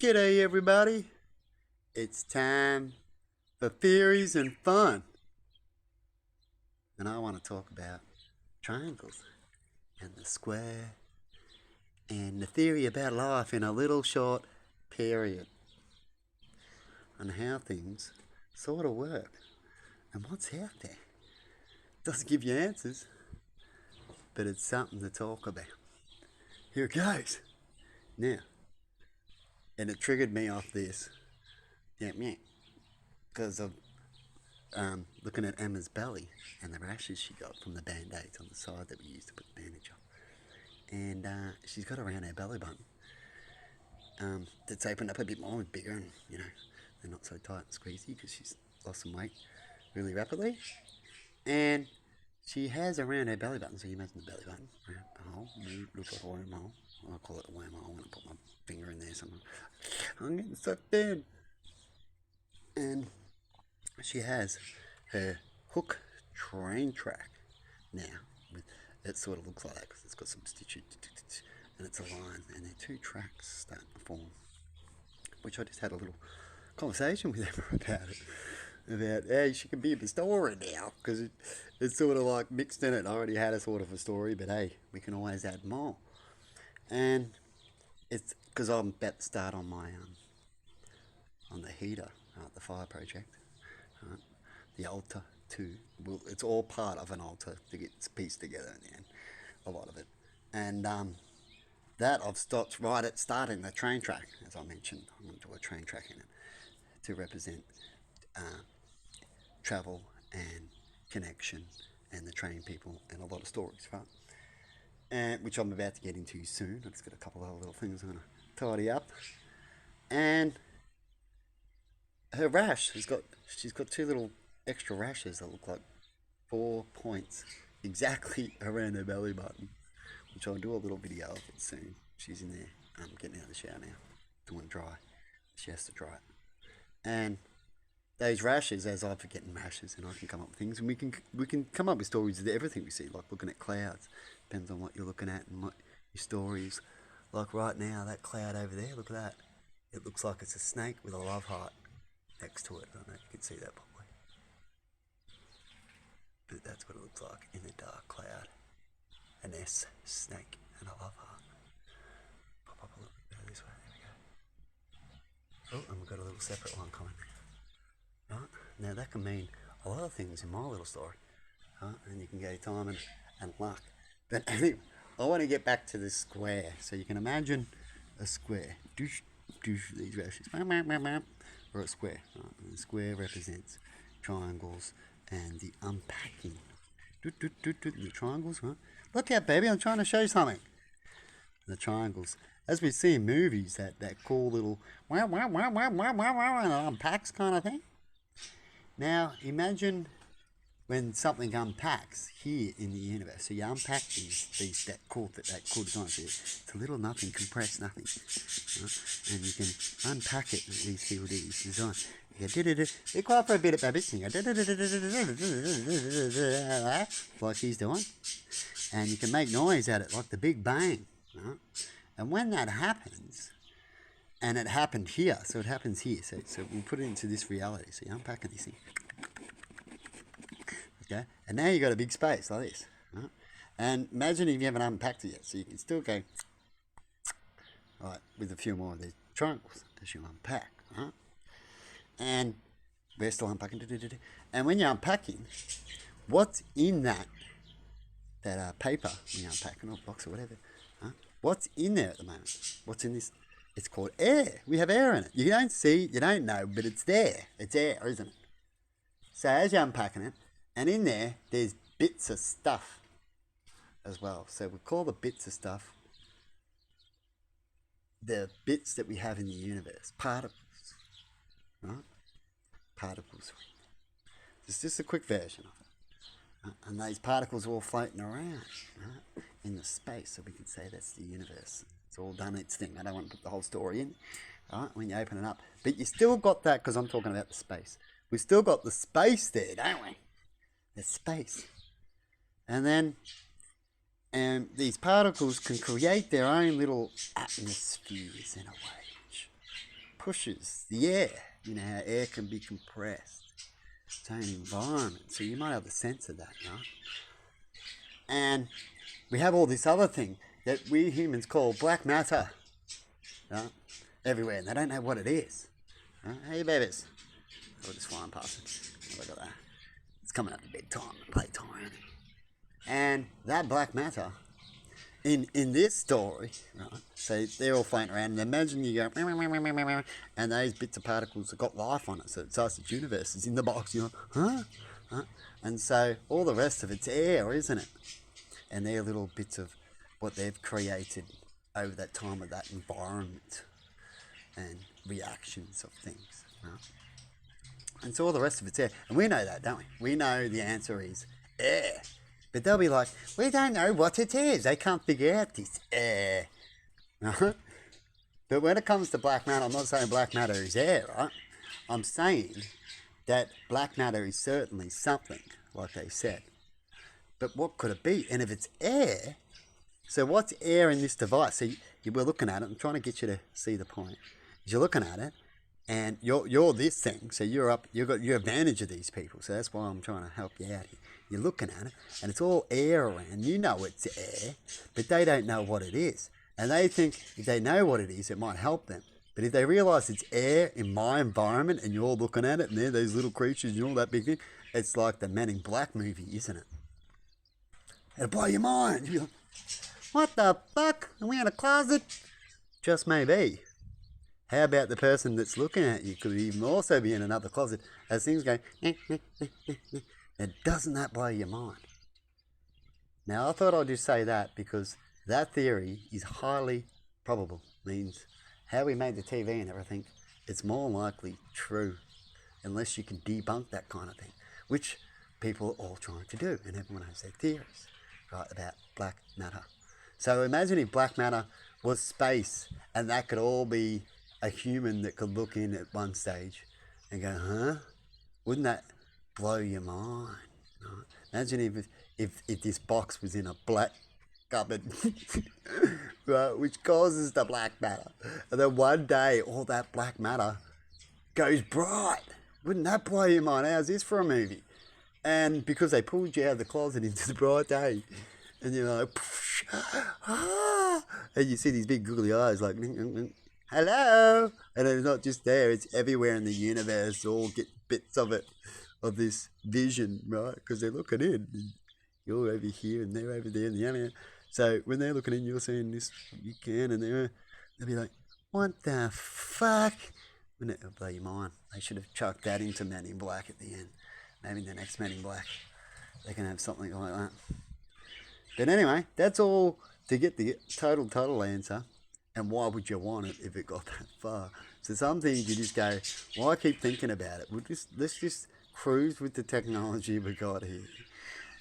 G'day everybody, it's time for theories and fun. And I want to talk about triangles and the square and the theory about life in a little short period and how things sort of work and what's out there. Doesn't give you answers, but it's something to talk about. Here it goes. Now, and it triggered me off this. Yeah, because of looking at Emma's belly and the rashes she got from the band-aids on the side that we used to put the bandage on. And she's got around her belly button that's opened up a bit more and bigger, and they're not so tight and squeezy because she's lost some weight really rapidly. And she has around her belly button, so you imagine the belly button around a hole, look like a wormhole. I call it a wormhole when I put my finger in there somewhere. I'm getting sucked in. And she has her hook train track now. It sort of looks like that because it's got some stitches and it's a line, and there are two tracks starting to form. Which I just had a little conversation with Emma about it. About, hey, she can be a story now because it's sort of like mixed in it. I already had a sort of a story, but hey, we can always add more. And it's because I'm about to start on my on the heater, the fire project, the altar too. Well, it's all part of an altar to get pieced together in the end, a lot of it. And that I've stopped right at starting the train track, as I mentioned. I'm going to do a train track in it to represent travel and connection and the train people and a lot of stories, right? And which I'm about to get into soon. I've just got a couple of other little things I'm going to tidy up. And her rash she's got two little extra rashes that look like 4 points exactly around her belly button, which I'll do a little video of it soon. She's in there getting out of the shower now, doing dry. She has to dry it. And those rashes, as I'm forgetting rashes, and I can come up with things, and we can come up with stories of everything we see, like looking at clouds. Depends on what you're looking at and what your stories. Like right now, that cloud over there, look at that. It looks like it's a snake with a love heart next to it. I don't know if you can see that properly, but that's what it looks like in the dark cloud. An S snake and a love heart. Pop up a little bit better this way. There we go. Oh, and we've got a little separate one coming. Right? Now that can mean a lot of things in my little story. Right? And you can go time and luck. But anyway, I want to get back to the square. So you can imagine a square. Doosh, doosh, these rashes. Or a square. Right? And the square represents triangles and the unpacking. The triangles, right? Look out, baby, I'm trying to show you something. The triangles. As we see in movies, that cool little and it unpacks kind of thing. Now, imagine when something unpacks here in the universe. So you unpack that cool design. So it's a little nothing, compressed nothing. Right? And you can unpack it with these two designs. You go, be quiet for a bit, baby. You go, like he's doing. And you can make noise at it like the Big Bang. Right? And when that happens, and it happened here, so it happens here. So we'll put it into this reality. So you're unpacking this thing. Okay? And now you've got a big space like this. Right? And imagine if you haven't unpacked it yet. So you can still go right, with a few more of these triangles as you unpack. Right? And we're still unpacking. And when you're unpacking, what's in that paper when you're unpacking, or box or whatever, huh? What's in there at the moment? What's in this? It's called air. We have air in it. You don't see, you don't know, but it's there. It's air, isn't it? So as you're unpacking it, and in there's bits of stuff as well. So we call the bits of stuff the bits that we have in the universe, particles, right? Particles. It's just a quick version of it. And these particles are all floating around, right, in the space, so we can say that's the universe. It's all done its thing. I don't want to put the whole story in, right, when you open it up. But you still got that, because I'm talking about the space. We've still got the space there, don't we? The space. And then these particles can create their own little atmospheres in a way. pushes the air. You know how air can be compressed. Its own environment. So you might have a sense of that, right? And we have all this other thing that we humans call black matter, right? Everywhere, and they don't know what it is. Right? Hey, babies. Oh, just flying past it. Look at that. It's coming up to bedtime and playtime. And that black matter, in this story, right? So they're all floating around, and imagine you go, and those bits of particles have got life on it. So it's us, its universe is in the box. You're like, huh? And so all the rest of it's air, isn't it? And they're little bits of what they've created over that time of that environment and reactions of things, right? And so all the rest of it's air. And we know that, don't we? We know the answer is air. But they'll be like, we don't know what it is. They can't figure out this air. Right? But when it comes to black matter, I'm not saying black matter is air, right? I'm saying that black matter is certainly something, like they said. But what could it be? And if it's air, so what's air in this device? So we're looking at it. I'm trying to get you to see the point. You're looking at it, and you're this thing. So you've got your advantage of these people. So that's why I'm trying to help you out here. You're looking at it, and it's all air around. You know it's air, but they don't know what it is. And they think if they know what it is, it might help them. But if they realise it's air in my environment, and you're looking at it, and they're those little creatures and all that big thing, it's like the Men in Black movie, isn't it? It'll blow your mind. You'll be like, what the fuck? Are we in a closet? Just maybe. How about the person that's looking at you could even also be in another closet as things go, and doesn't that blow your mind? Now, I thought I'd just say that because that theory is highly probable. Means how we made the TV and everything, it's more likely true unless you can debunk that kind of thing, which people are all trying to do, and everyone has their theories, right, about black matter. So imagine if black matter was space, and that could all be a human that could look in at one stage and go, huh? Wouldn't that blow your mind? Right? Imagine if this box was in a black cupboard, right, which causes the black matter. And then one day, all that black matter goes bright. Wouldn't that blow your mind? How's this for a movie? And because they pulled you out of the closet into the bright day, and you're like, and you see these big googly eyes like, hello, and it's not just there, it's everywhere in the universe. All get bits of it, of this vision, right? Because they're looking in, and you're over here and they're over there in the other. So when they're looking in, you're seeing this, you can, and they'll be like, what the fuck? Wouldn't it blow your mind? They should have chucked that into Men in Black at the end. Maybe the next Men in Black, they can have something like that. But anyway, that's all to get the total answer. And why would you want it if it got that far? So some things you just go, why keep thinking about it? Let's just cruise with the technology we got here.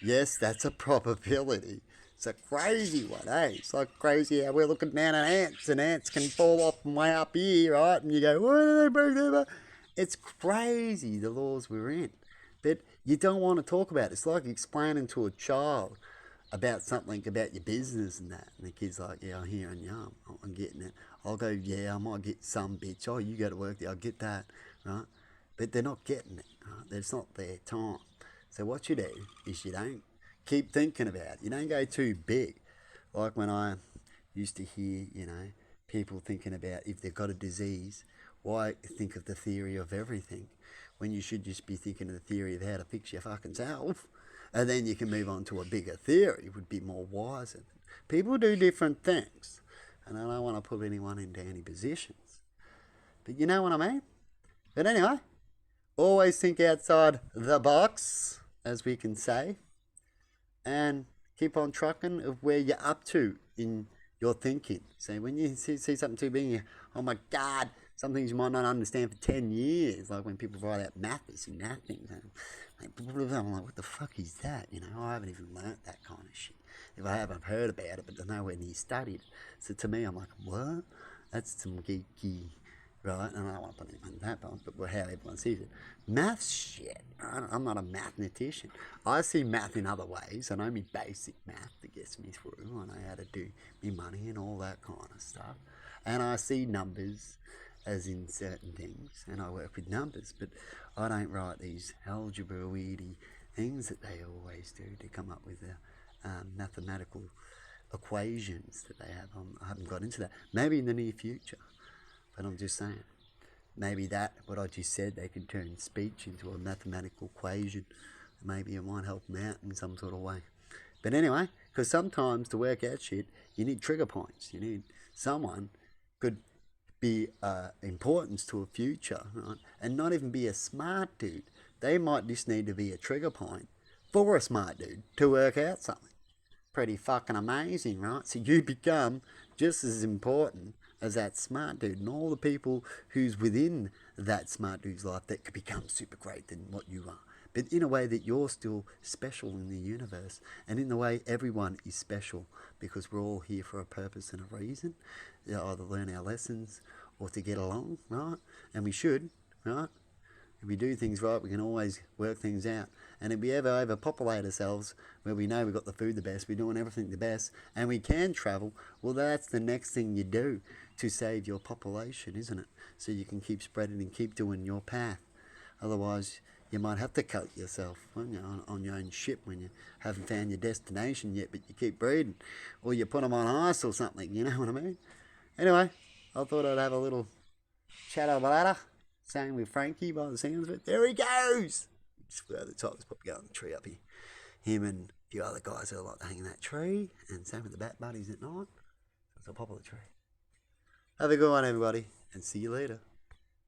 Yes, that's a probability. It's a crazy one, eh? It's like crazy how we're looking down at ants, and ants can fall off from way up here, right? And you go, why did they break over? It's crazy, the laws we're in. But you don't want to talk about it. It's like explaining to a child about something about your business and that. And the kid's like, yeah, I'm hearing you. I'm getting it. I'll go, yeah, I might get some bits. Oh, you go to work there, I'll get that, right? But they're not getting it, right? It's not their time. So what you do is you don't keep thinking about it. You don't go too big. Like when I used to hear, people thinking about if they've got a disease, why think of the theory of everything when you should just be thinking of the theory of how to fix your fucking self? And then you can move on to a bigger theory, would be more wiser. People do different things. And I don't want to put anyone into any positions. But you know what I mean? But anyway, always think outside the box, as we can say. And keep on trucking of where you're up to in your thinking. So when you see something too big, oh my God, some things you might not understand for 10 years. Like when people write out math, they see nothing. I'm like, what the fuck is that? I haven't even learnt that kind of shit. If I haven't heard about it, but I nowhere near studied. So to me, I'm like, what? That's some geeky, right? And I don't want to put anyone in that, but how everyone sees it. Math's shit. I'm not a mathematician. I see math in other ways. I know me basic math that gets me through. I know how to do me money and all that kind of stuff. And I see numbers as in certain things, and I work with numbers, but I don't write these algebra weedy things that they always do to come up with the mathematical equations that they have. I haven't got into that. Maybe in the near future, but I'm just saying. Maybe that, what I just said, they can turn speech into a mathematical equation. Maybe it might help them out in some sort of way. But anyway, because sometimes to work out shit, you need trigger points. You need someone could be importance to a future, right? And not even be a smart dude. They might just need to be a trigger point for a smart dude to work out something. Pretty fucking amazing, right? So you become just as important as that smart dude, and all the people who's within that smart dude's life that could become super great than what you are. But in a way that you're still special in the universe, and in the way everyone is special, because we're all here for a purpose and a reason. You know, either learn our lessons or to get along, right? And we should, right? If we do things right, we can always work things out. And if we ever overpopulate ourselves, where we know we've got the food the best, we're doing everything the best, and we can travel, well, that's the next thing you do to save your population, isn't it? So you can keep spreading and keep doing your path. Otherwise, you might have to cut yourself on your own ship when you haven't found your destination yet, but you keep breeding. Or you put them on ice or something, you know what I mean? Anyway, I thought I'd have a little chat about it. Same with Frankie by the sounds of it. There he goes! Just the top, there's probably going on the tree up here. Him and a few other guys who like to hang in that tree. And same with the Bat Buddies at night. It's a popular tree. Have a good one, everybody, and see you later.